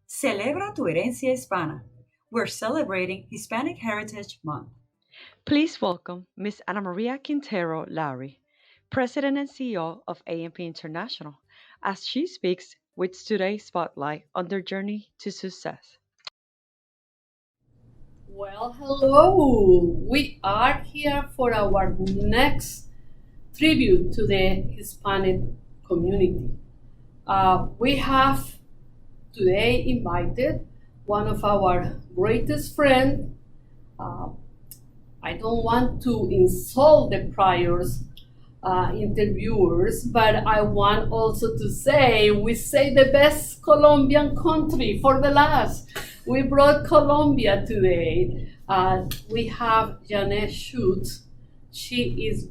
Celebra tu herencia hispana. We're celebrating Hispanic Heritage Month. Please welcome Ms. Ana Maria Quintero Lowry, President and CEO of AMP International, as she speaks with today's spotlight on their journey to success. Well, hello. We are here for our next tribute to the Hispanic community. We have today invited one of our greatest friends. Uh, I don't want to insult the prior interviewers, but I want also to say we say the best Colombian country for the last. We brought Colombia today. We have Jeanette Schutz. She is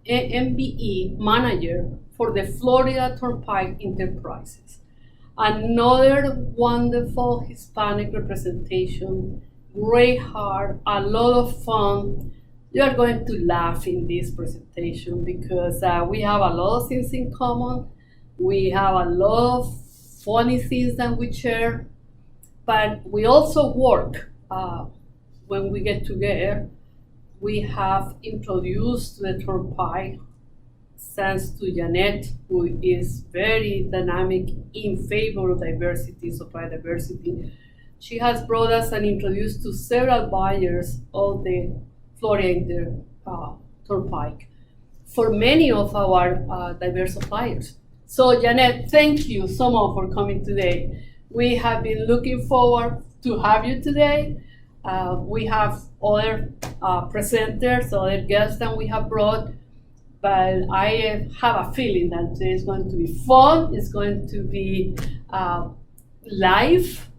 M.B.E manager for the Florida Turnpike Enterprises. Another wonderful Hispanic representation, great heart, a lot of fun. You are going to laugh in this presentation because we have a lot of things in common. We have a lot of funny things that we share, but we also work when we get together. We have introduced the Turnpike thanks to Jeanette, who is very dynamic in favor of diversity, supply diversity. She has brought us and introduced to several buyers of the Florida Turnpike for many of our diverse suppliers. So Jeanette, thank you so much for coming today. We have been looking forward to have you today. We have other presenters, other guests that we have brought, but I have a feeling that today is going to be fun. It's going to be live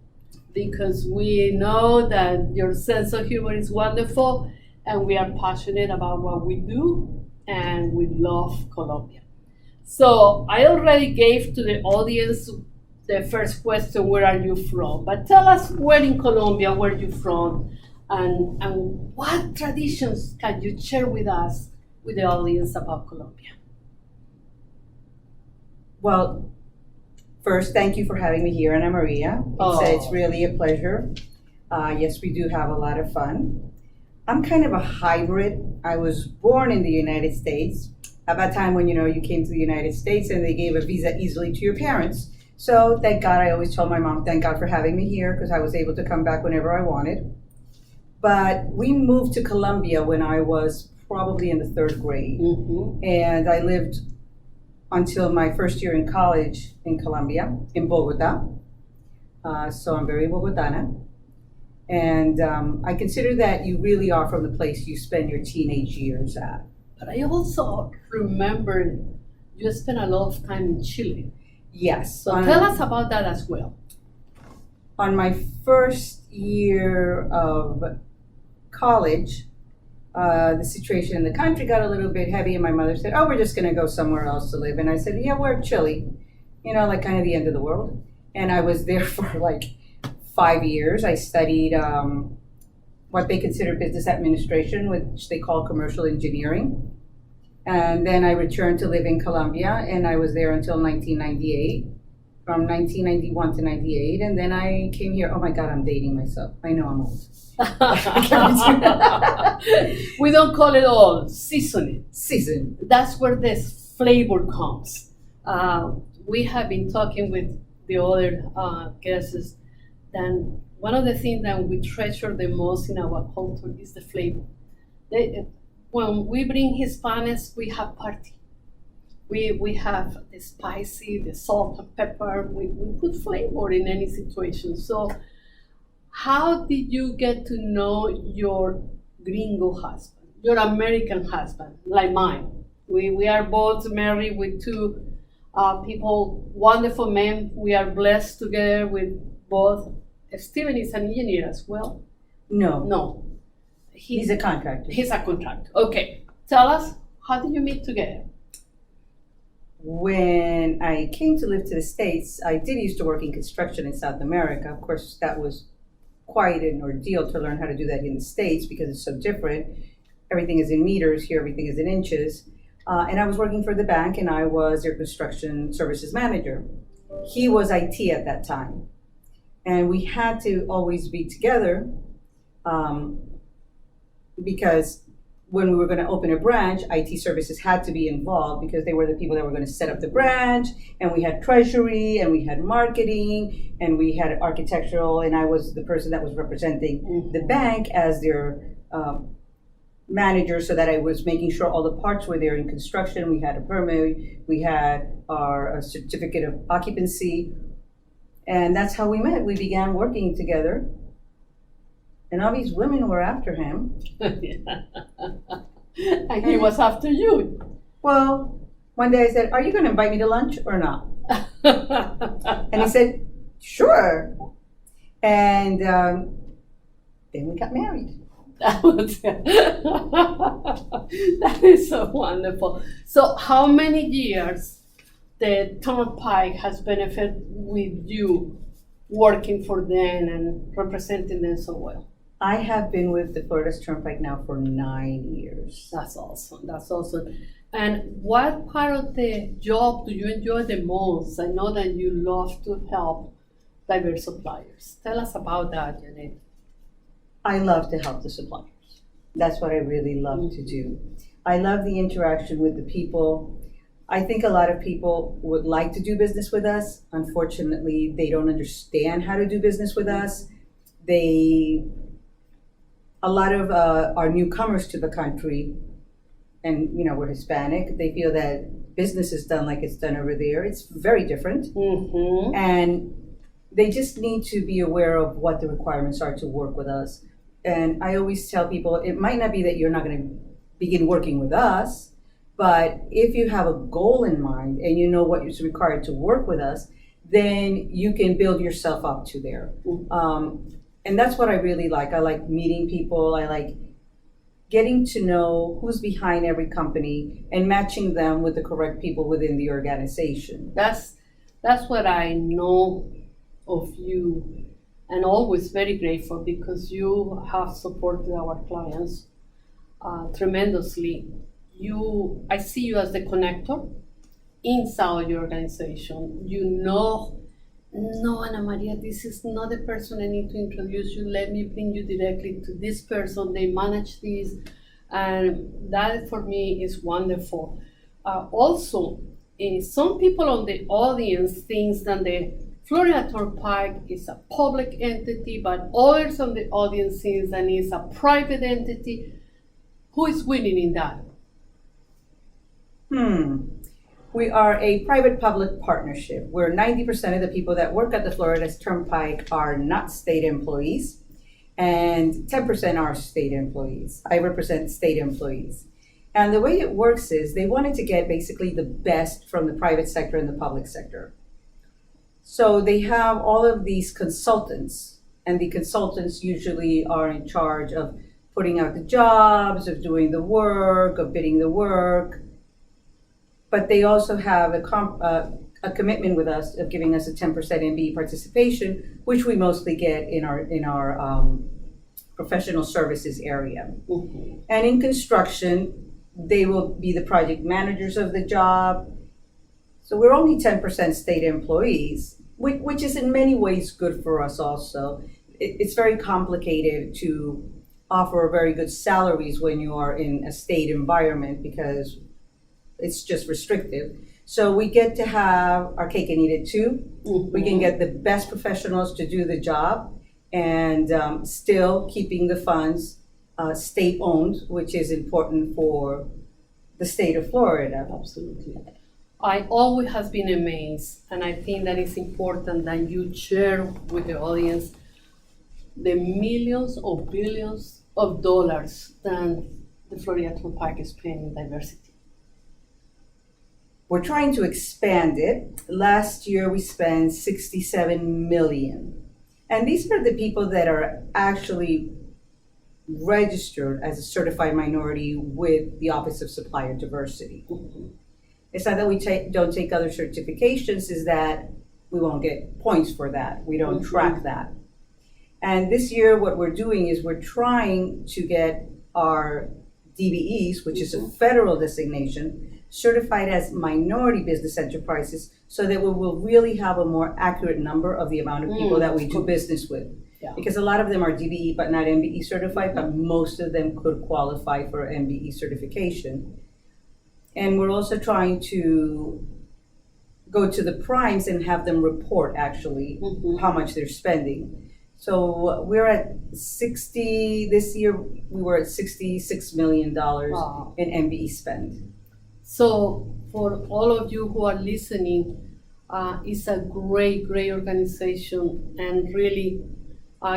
because we know that your sense of humor is wonderful and we are passionate about what we do and we love Colombia. So I already gave to the audience the first question, where are you from? But tell us where in Colombia, where you from, and what traditions can you share with us, with the audience about Colombia? Well, first, thank you for having me here, Ana Maria. It's really a pleasure. Yes, we do have a lot of fun. I'm kind of a hybrid. I was born in the United States at that time when you came to the United States and they gave a visa easily to your parents. So thank God, I always told my mom, thank God for having me here because I was able to come back whenever I wanted. But we moved to Colombia when I was probably in the third grade. Mm-hmm. And I lived until my first year in college in Colombia, in Bogota. So I'm very Bogotana. And I consider that you really are from the place you spend your teenage years at. But I also remember you spent a lot of time in Chile. Yes. So tell us about that as well. On my first year of college, the situation in the country got a little bit heavy, and my mother said, "Oh, we're just going to go somewhere else to live." And I said, "Yeah, we're Chile, like kind of the end of the world." And I was there for like 5 years. I studied what they consider business administration, which they call commercial engineering. And then I returned to live in Colombia, and I was there until 1998, from 1991 to 98. And then I came here. Oh my God, I'm dating myself. I know I'm old. We don't call it all seasoning. Season. That's where this flavor comes. We have been talking with the other guests, then one of the things that we treasure the most in our culture is the flavor. When we bring Hispanics, we have party. We have the spicy, the salt and pepper. We put flavor in any situation. So how did you get to know your gringo husband, your American husband, like mine? We are both married with two people, wonderful men. We are blessed together with both. Steven is an engineer as well. No. He's a contractor. He's a contractor. Okay. Tell us, how did you meet together? When I came to live to the States, I did used to work in construction in South America. Of course, that was quite an ordeal to learn how to do that in the States because it's so different. Everything is in meters, here everything is in inches. And I was working for the bank, and I was their construction services manager. He was IT at that time. And we had to always be together because when we were going to open a branch, IT services had to be involved because they were the people that were going to set up the branch, and we had treasury, and we had marketing, and we had architectural, and I was the person that was representing the bank as their manager, so that I was making sure all the parts were there in construction. We had a permit, we had our certificate of occupancy, and that's how we met. We began working together. And all these women were after him. And he was after you. Well, one day I said, "Are you going to invite me to lunch or not?" And he said, "Sure." And then we got married. That is so wonderful. So how many years the Turnpike has benefited with you working for them and representing them so well? I have been with the Florida Turnpike now for 9 years. That's awesome. That's awesome. And what part of the job do you enjoy the most? I know that you love to help diverse suppliers. Tell us about that, Jeanette. I love to help the suppliers. That's what I really love to do. I love the interaction with the people. I think a lot of people would like to do business with us. Unfortunately, they don't understand how to do business with us. A lot of our newcomers to the country, and we're Hispanic, they feel that business is done like it's done over there. It's very different. And they just need to be aware of what the requirements are to work with us. And I always tell people, it might not be that you're not going to begin working with us, but if you have a goal in mind and you know what is required to work with us, then you can build yourself up to there. And that's what I really like. I like meeting people. I like getting to know who's behind every company and matching them with the correct people within the organization. That's what I know of you, and always very grateful because you have supported our clients tremendously. I see you as the connector inside your organization. No, Ana Maria, this is not the person I need to introduce you. Let me bring you directly to this person. They manage this. And that for me is wonderful. Also, some people on the audience think that the Florida Turnpike is a public entity, but others on the audience think that it's a private entity. Who is winning in that? We are a private-public partnership where 90% of the people that work at the Florida Turnpike are not state employees, and 10% are state employees. I represent state employees. And the way it works is they wanted to get basically the best from the private sector and the public sector. So they have all of these consultants, and the consultants usually are in charge of putting out the jobs, of doing the work, of bidding the work. But they also have a commitment with us of giving us a 10% M.B.E participation, which we mostly get in our professional services area. And in construction, they will be the project managers of the job. So we're only 10% state employees, which is in many ways good for us also. It's very complicated to offer very good salaries when you are in a state environment because it's just restrictive. So we get to have our cake and eat it too. We can get the best professionals to do the job and still keeping the funds state owned, which is important for the state of Florida. Absolutely. I always have been amazed, and I think that it's important that you share with the audience the millions or billions of dollars that the Florida Turnpike is paying in diversity. We're trying to expand it. Last year we spent $67 million. And these are the people that are actually registered as a certified minority with the Office of Supplier Diversity. It's not that we don't take other certifications, is that we won't get points for that. We don't track that. And this year what we're doing is we're trying to get our DBEs, which is a federal designation, certified as minority business enterprises so that we will really have a more accurate number of the amount of people that we do business with. Yeah. Because a lot of them are DBE but not M.B.E certified, but most of them could qualify for M.B.E certification. And we're also trying to go to the primes and have them report actually how much they're spending. So we're at 60, this year we were at $66 million in M.B.E spend. So for all of you who are listening, it's a great organization, and really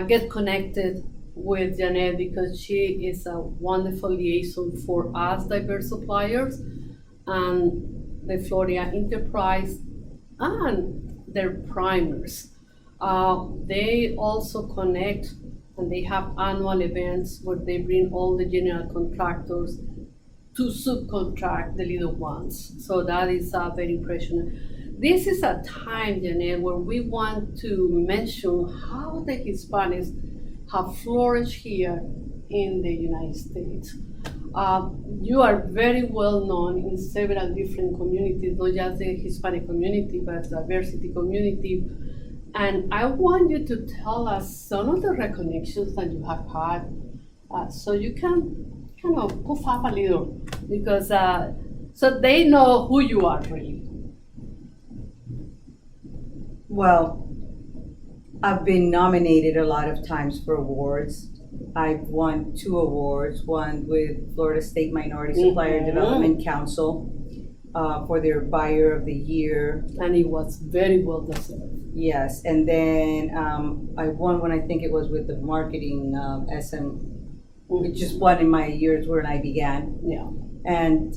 get connected with Jeanette because she is a wonderful liaison for us diverse suppliers and the Florida Enterprise and their primers. They also connect, and they have annual events where they bring all the general contractors to subcontract the little ones. So that is very impressive. This is a time, Jeanette, where we want to mention how the Hispanics have flourished here in the United States. You are very well known in several different communities, not just the Hispanic community, but the diversity community. And I want you to tell us some of the recognitions that you have had, so you can kind of puff up a little, because so they know who you are really. Well, I've been nominated a lot of times for awards. I've won 2 awards, one with Florida State Minority Supplier Development Council for their Buyer of the Year. And it was very well deserved. Yes, and then I won one, I think it was with the marketing SM, which is one in my years when I began. Yeah. And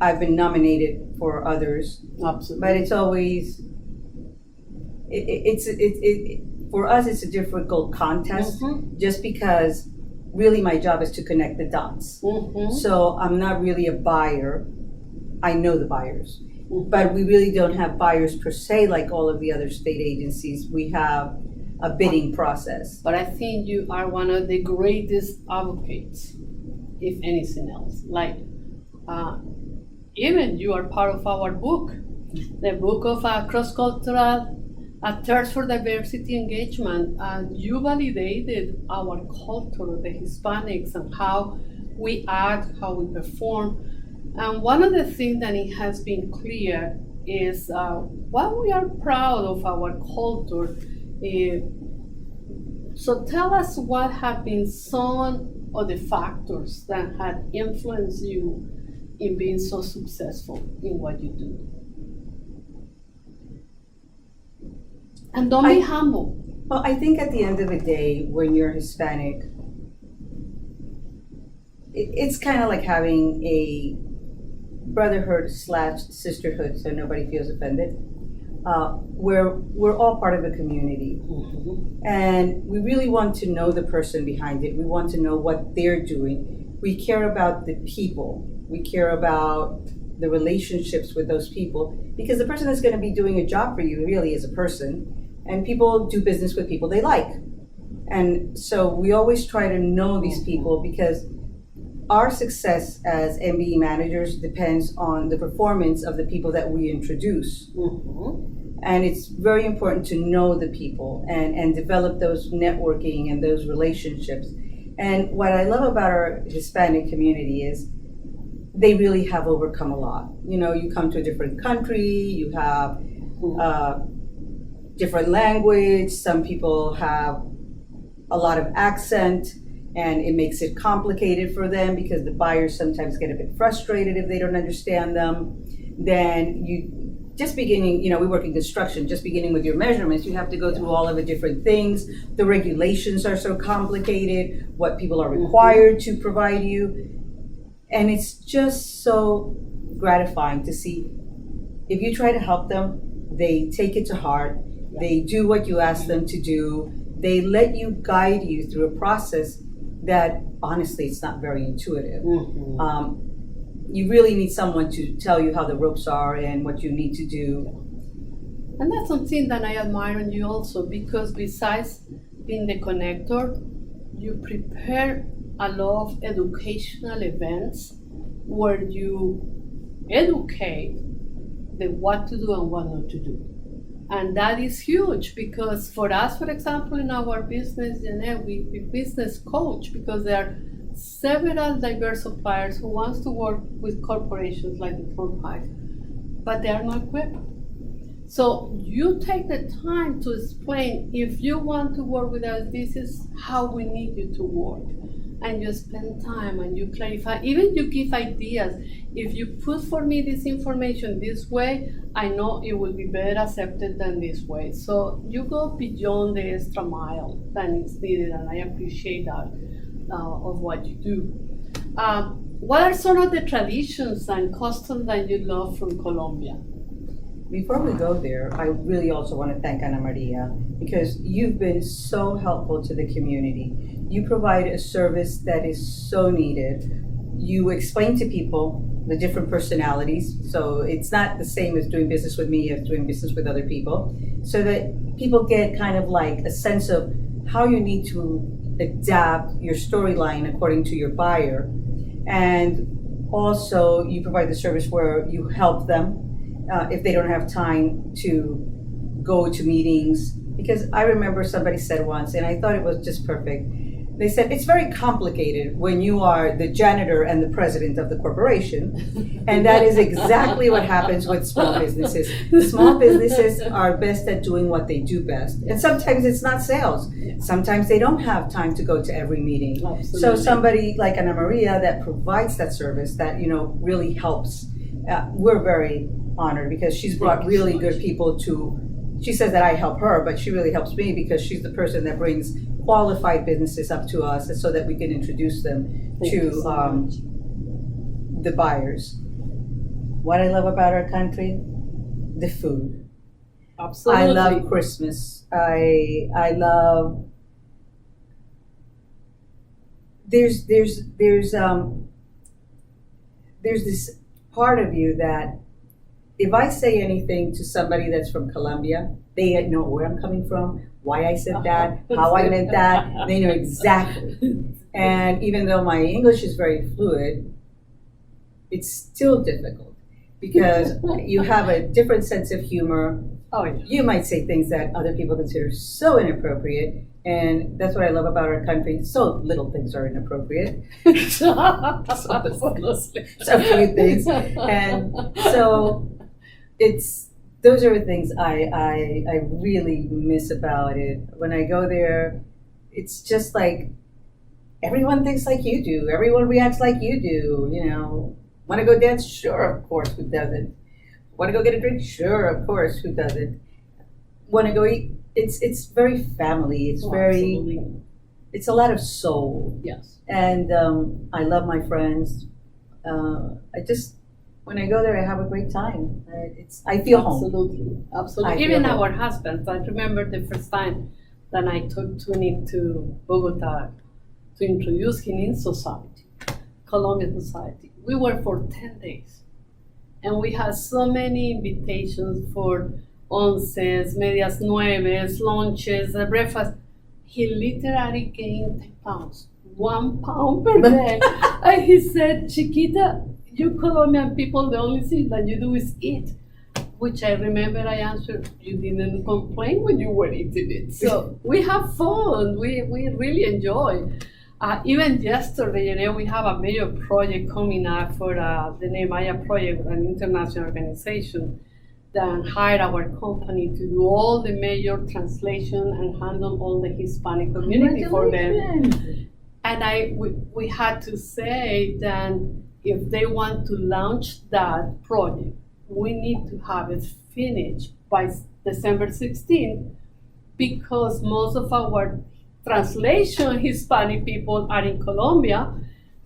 I've been nominated for others. Absolutely. But it's always, for us, it's a difficult contest just because really my job is to connect the dots. So I'm not really a buyer. I know the buyers, but we really don't have buyers per se like all of the other state agencies. We have a bidding process. But I think you are one of the greatest advocates, if anything else. Like, even you are part of our book, the book of cross-cultural Thirst for Diversity Engagement. You validated our culture, the Hispanics, and how we act, how we perform. And one of the things that it has been clear is while we are proud of our culture, so tell us what have been some of the factors that had influenced you in being so successful in what you do. And don't be humble. Well, I think at the end of the day, when you're Hispanic, it's kind of like having a brotherhood/sisterhood, so nobody feels offended, where we're all part of a community. And we really want to know the person behind it. We want to know what they're doing. We care about the people. We care about the relationships with those people, because the person that's going to be doing a job for you really is a person, and people do business with people they like. And so we always try to know these people, because our success as M.B.E managers depends on the performance of the people that we introduce. And it's very important to know the people and develop those networking and those relationships. And what I love about our Hispanic community is they really have overcome a lot. You know, you come to a different country, you have different language, some people have a lot of accent, and it makes it complicated for them because the buyers sometimes get a bit frustrated if they don't understand them. Then just beginning, we work in construction, just beginning with your measurements, you have to go through all of the different things. The regulations are so complicated, what people are required to provide you. And it's just so gratifying to see if you try to help them, they take it to heart, they do what you ask them to do, they let you guide you through a process that honestly it's not very intuitive. You really need someone to tell you how the ropes are and what you need to do. And that's something that I admire in you also, because besides being the connector, you prepare a lot of educational events where you educate the what to do and what not to do. And that is huge because for us, for example, in our business, Jeanette, we business coach because there are several diverse suppliers who wants to work with corporations like the Turnpike, but they are not equipped. So you take the time to explain, if you want to work with us, this is how we need you to work. And you spend time and you clarify, even you give ideas. If you put for me this information this way, I know it will be better accepted than this way. So you go beyond the extra mile than is needed, and I appreciate that of what you do. What are some of the traditions and customs that you love from Colombia? Before we go there, I really also want to thank Ana Maria because you've been so helpful to the community. You provide a service that is so needed. You explain to people the different personalities, so it's not the same as doing business with me as doing business with other people, so that people get kind of like a sense of how you need to adapt your storyline according to your buyer. And also you provide the service where you help them if they don't have time to go to meetings. Because I remember somebody said once, and I thought it was just perfect, they said, it's very complicated when you are the janitor and the president of the corporation. And that is exactly what happens with small businesses. Small businesses are best at doing what they do best. And sometimes it's not sales. Sometimes they don't have time to go to every meeting. Absolutely. So somebody like Ana Maria that provides that service that, really helps. We're very honored because she's brought really good people to, she says that I help her, but she really helps me because she's the person that brings qualified businesses up to us so that we can introduce them to the buyers. What I love about our country, the food. Absolutely. I love Christmas. I love, there's this part of you that if I say anything to somebody that's from Colombia, they know where I'm coming from, why I said that, how I meant that. They know exactly. And even though my English is very fluid, it's still difficult because you have a different sense of humor. Oh, yeah. You might say things that other people consider so inappropriate. And that's what I love about our country. So little things are inappropriate. So few things. And so those are the things I really miss about it. When I go there, it's just like everyone thinks like you do. Everyone reacts like you do. Want to go dance? Sure, of course, who doesn't? Want to go get a drink? Sure, of course, who doesn't? Want to go eat? It's very family. It's Absolutely. It's a lot of soul. Yes. And I love my friends. When I go there, I have a great time. I feel home. Absolutely. Even our husbands. I remember the first time that I took Tuni to Bogota to introduce him in society, Colombian society. We were for 10 days. And we had so many invitations for onces, medias nueves, lunches, breakfast. He literally gained 10 pounds, 1 pound per day. And he said, Chiquita, you Colombian people, the only thing that you do is eat. Which I remember I answered, you didn't complain when you were eating it. So we have fun, we really enjoy. Even yesterday, we have a major project coming up for the Nehemiah Project, an international organization that hired our company to do all the major translation and handle all the Hispanic community for them. And we had to say that if they want to launch that project, we need to have it finished by December 16th because most of our translation Hispanic people are in Colombia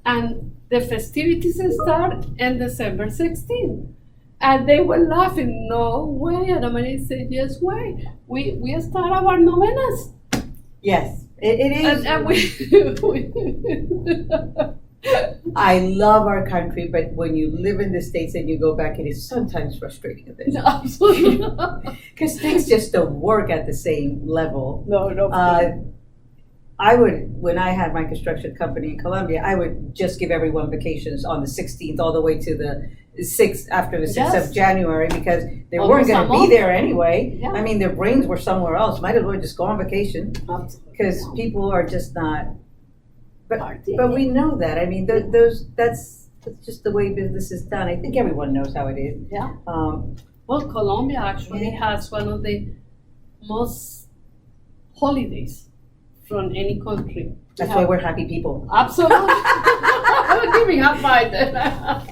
and the festivities start on December 16th. And they were laughing, no way. And Maria said, yes way. We start our novenas. Yes, it is. And I love our country, but when you live in the States and you go back, it is sometimes frustrating a bit. Absolutely. Because things just don't work at the same level. No. When I had my construction company in Colombia, I would just give everyone vacations on the 16th all the way to the after the 6th Yes. of January because they Almost weren't a going to be month. there anyway. Yeah. I mean, their brains were somewhere else. Might as well just go on vacation because Yeah. people are just not. But Partying. we know that. I mean, that's just the way business is done. I think everyone knows how it is. Yeah. Um, Well, Colombia actually has one of the most holidays from any country. that's why we're happy people. Absolutely. I'm giving up by that.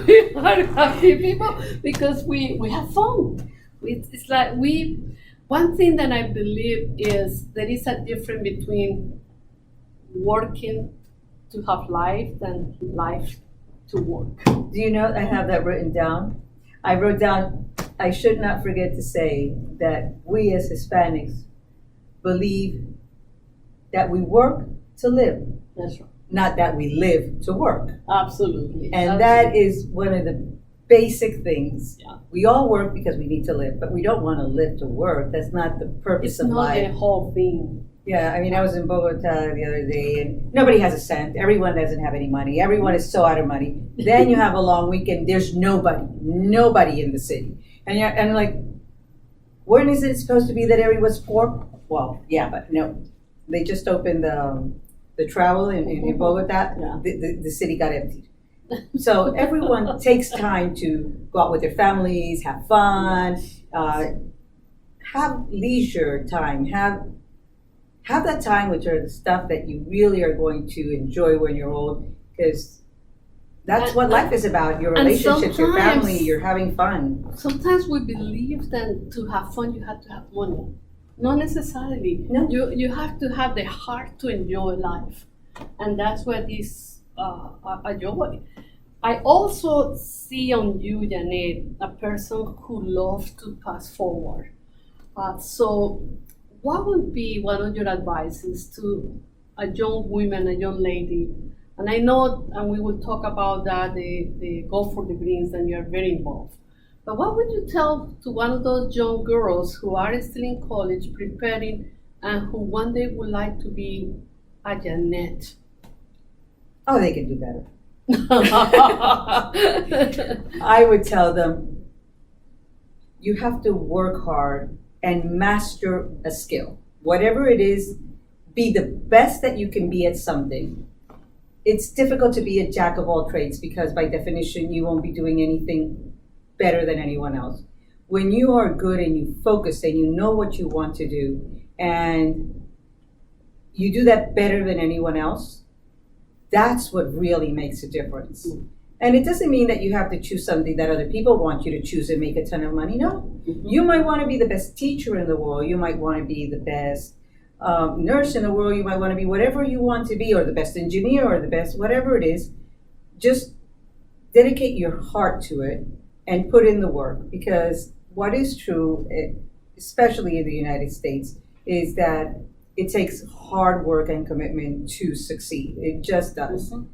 We are happy people because we have fun. It's like one thing that I believe is there is a difference between working to have life than life to work. Do you know, I have that written down. I wrote down, I should not forget to say that we as Hispanics believe that we work to live, That's right. not that we live to work. Absolutely. And that is one of the basic things. Yeah. We all work because we need to live, but we don't want to live to work. That's not the purpose It's of not life. the whole thing. Yeah, I mean, I was in Bogota the other day, and nobody has a cent. Everyone doesn't have any money. Everyone is so out of money. Then you have a long weekend. There's nobody in the city, and like, when is it supposed to be that everyone's poor? Well, yeah, but no, they just opened the travel in Bogota. Yeah. The city got emptied. So everyone takes time to go out with their families, have fun, have leisure time, have that time which are the stuff that you really are going to enjoy when you're old, because that's what life is about. Your and relationships, your family, sometimes- you're having fun. Sometimes we believe that to have fun you have to have money. Not necessarily. No. You have to have the heart to enjoy life, and that's what is a joy. I also see on you, Jeanette, a person who loves to pass forward. So, what would be one of your advices to a young woman, a young lady? And I know, and we will talk about that, the Go for the Greens, and you're very involved. But what would you tell to one of those young girls who are still in college, preparing, and who one day would like to be a Jeanette? Oh, they can do better. I would tell them, you have to work hard and master a skill. Whatever it is, be the best that you can be at something. It's difficult to be a jack of all trades because by definition, you won't be doing anything better than anyone else. When you are good and you focus and you know what you want to do and you do that better than anyone else, that's what really makes a difference. And it doesn't mean that you have to choose something that other people want you to choose and make a ton of money. No. You might want to be the best teacher in the world. You might want to be the best nurse in the world. You might want to be whatever you want to be, or the best engineer, or the best whatever it is. Just dedicate your heart to it and put in the work. Because what is true, especially in the United States, is that it takes hard work and commitment to succeed. It just does. Mhm.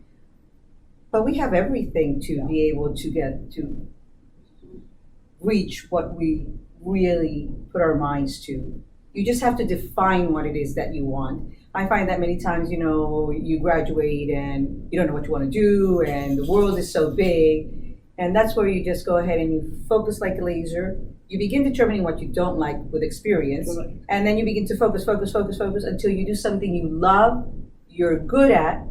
But we have everything to be able to get to reach what we really put our minds to. You just have to define what it is that you want. I find that many times, you graduate and you don't know what you want to do, and the world is so big. And that's where you just go ahead and you focus like a laser. You begin determining what you don't like with experience. Correct. And then you begin to focus until you do something you love, you're good at.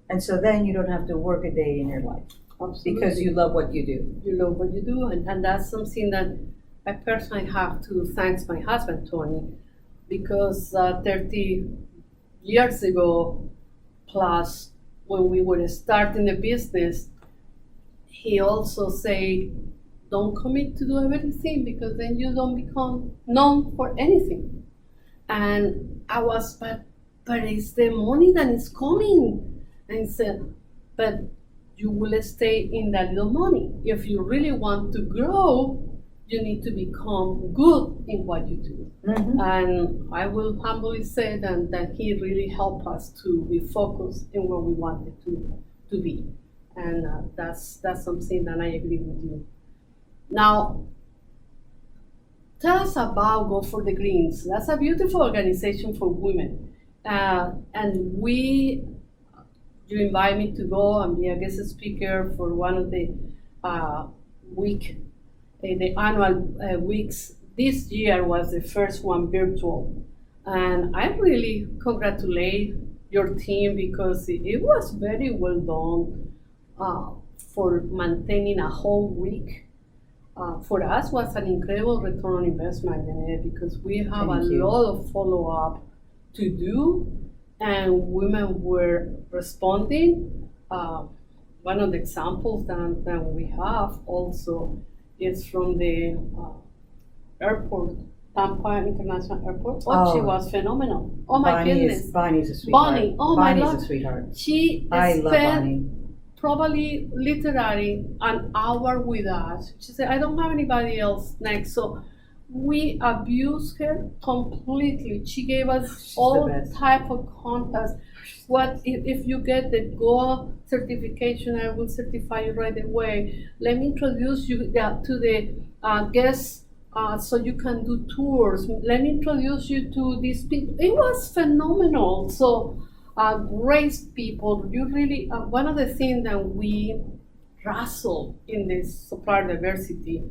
And so then you don't have to work a day in your life Absolutely. because you love what you do. You love what you do, and that's something that I personally have to thank my husband, Tony, because 30 years ago, plus when we were starting the business, he also said, don't commit to do everything because then you don't become known for anything. And I was, but it's the money that is coming. And he said, but you will stay in that little money. If you really want to grow, you need to become good in what you do. Mm-hmm. And I will humbly say that he really helped us to be focused in where we wanted to be. And that's something that I agree with you. Now, tell us about Go for the Greens. That's a beautiful organization for women. And we you invite me to go and be a guest speaker for one of the week, the annual weeks. This year was the first one virtual, and I really congratulate your team because it was very well done for maintaining a whole week. For us was an incredible return on investment, Jeanette, because we have Thank a you. lot of follow up to do, and women were responding. One of the examples that we have also is from the airport, Tampa International Airport. Oh, she Oh. was phenomenal. Oh my goodness. Bonnie's a sweetheart. Bonnie, oh my Bonnie's God. a sweetheart. She I love spent Bonnie. probably literally an hour with us. She said, I don't have anybody else next. So we abused her completely. She gave us She's the all best. type of contacts. What if you get the Go certification, I will certify you right away. Let me introduce you to the guests so you can do tours. Let me introduce you to these people. It was phenomenal. So great people. You really, one of the things that we wrestle in this supplier diversity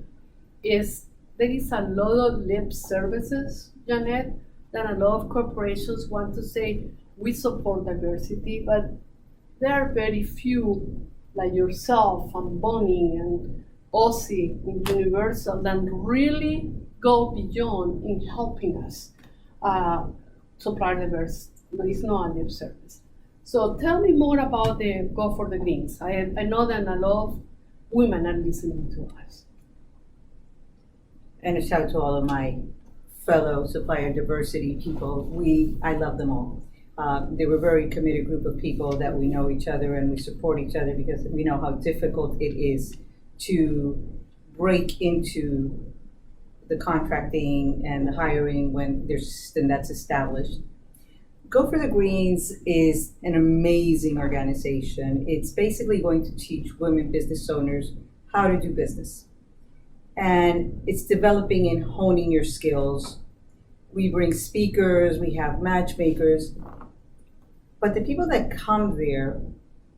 is there is a lot of lip services, Jeanette, that a lot of corporations want to say we support diversity, but there are very few like yourself and Bonnie and Ozzy in Universal that really go beyond in helping us supply diversity. It's not a lip service. So tell me more about the Go for the Greens. I know that a lot of women are listening to us. And a shout out to all of my fellow supplier diversity people. I love them all. They were a very committed group of people that we know each other and we support each other because we know how difficult it is to break into the contracting and the hiring when there's a system that's established. Go for the Greens is an amazing organization. It's basically going to teach women business owners how to do business. And it's developing and honing your skills. We bring speakers, we have matchmakers, but the people that come there,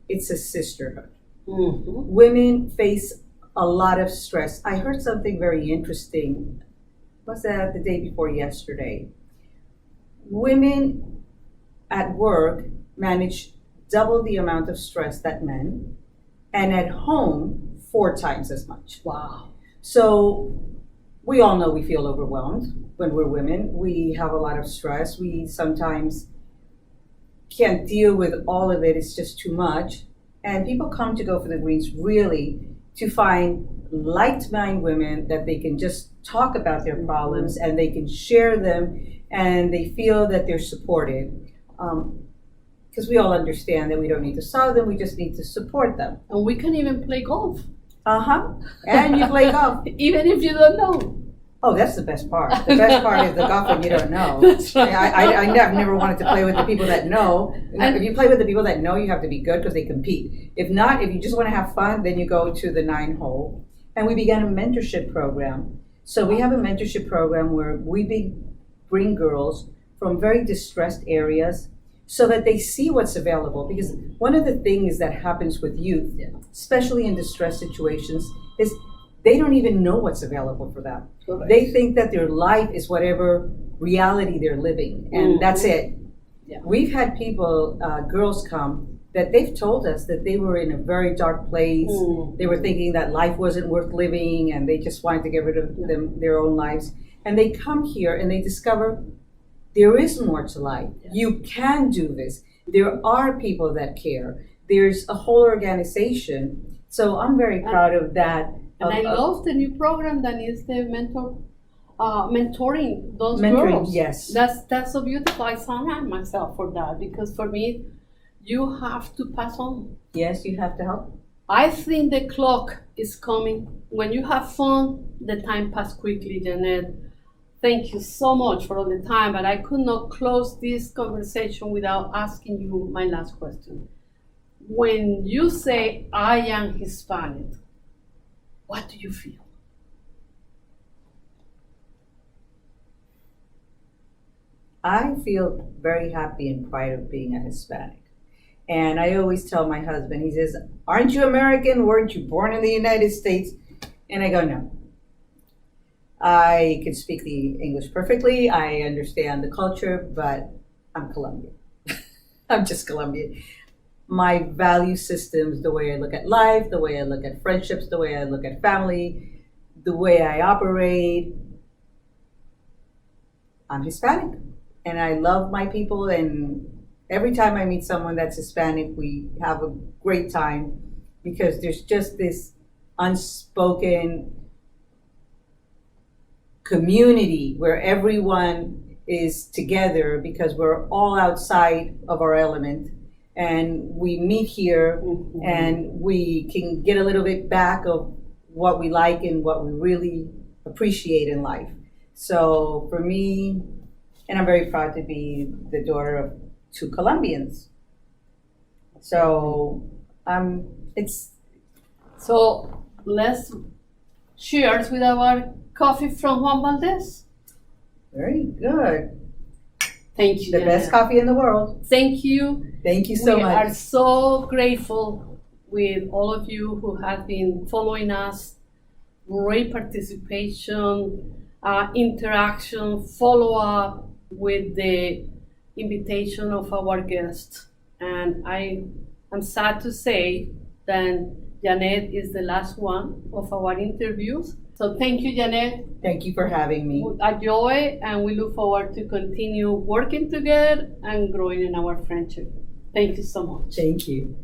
it's a sisterhood. Mm-hmm. Women face a lot of stress. I heard something very interesting. Was that the day before yesterday? Women at work manage double the amount of stress that men, and at home 4 times as much. Wow. So we all know we feel overwhelmed when we're women. We have a lot of stress. We sometimes can't deal with all of it. It's just too much. And people come to Go for the Greens really to find like-minded women that they can just talk about their problems and they can share them and they feel that they're supported. Because we all understand that we don't need to solve them, we just need to support them. And we can even play golf. And you play golf. Even if you don't know. Oh, that's the best part. The best part is the golf when you don't know. That's right. I never wanted to play with the people that know. If you play with the people that know, you have to be good because they compete. If not, if you just want to have fun, then you go to the 9-hole. And we began a mentorship program. So we have a mentorship program where we bring girls from very distressed areas so that they see what's available. Because one of the things that happens with youth, especially in distress situations, is they don't even know what's available for them. Correct. They think that their life is whatever reality they're living, and that's it. Yeah. We've had people, girls come, that they've told us that they were in a very dark place. They were thinking that life wasn't worth living, and they just wanted to get rid of their own lives. And they come here and they discover there is more to life. Yeah. You can do this. There are people that care. There's a whole organization. So I'm very proud of that. And I love the new program that is the mentoring those Mentoring, girls. yes. That's so beautiful. I sign myself for that because for me, you have to pass on. Yes, you have to help. I think the clock is coming. When you have fun, the time passes quickly, Jeanette. Thank you so much for all the time, but I could not close this conversation without asking you my last question. When you say, I am Hispanic, what do you feel? I feel very happy and proud of being a Hispanic. And I always tell my husband, he says, "Aren't you American? Weren't you born in the United States?" And I go, "No. I can speak the English perfectly. I understand the culture, but I'm Colombian. I'm just Colombian. My value systems, the way I look at life, the way I look at friendships, the way I look at family, the way I operate, I'm Hispanic. And I love my people, and every time I meet someone that's Hispanic, we have a great time because there's just this unspoken community where everyone is together because we're all outside of our element, and we meet here and we can get a little bit back of what we like and what we really appreciate in life. So for me, and I'm very proud to be the daughter of two Colombians. So it's So let's cheers with our coffee from Juan Valdez. very good. Thank you, The best coffee in the world. Thank you. Thank you so We much. are so grateful with all of you who have been following us. Great participation, interaction, follow up with the invitation of our guests. And I am sad to say that Jeanette is the last one of our interviews. So thank you, Jeanette. Thank you for having me. A joy, and we look forward to continue working together and growing in our friendship. Thank you so much. Thank you.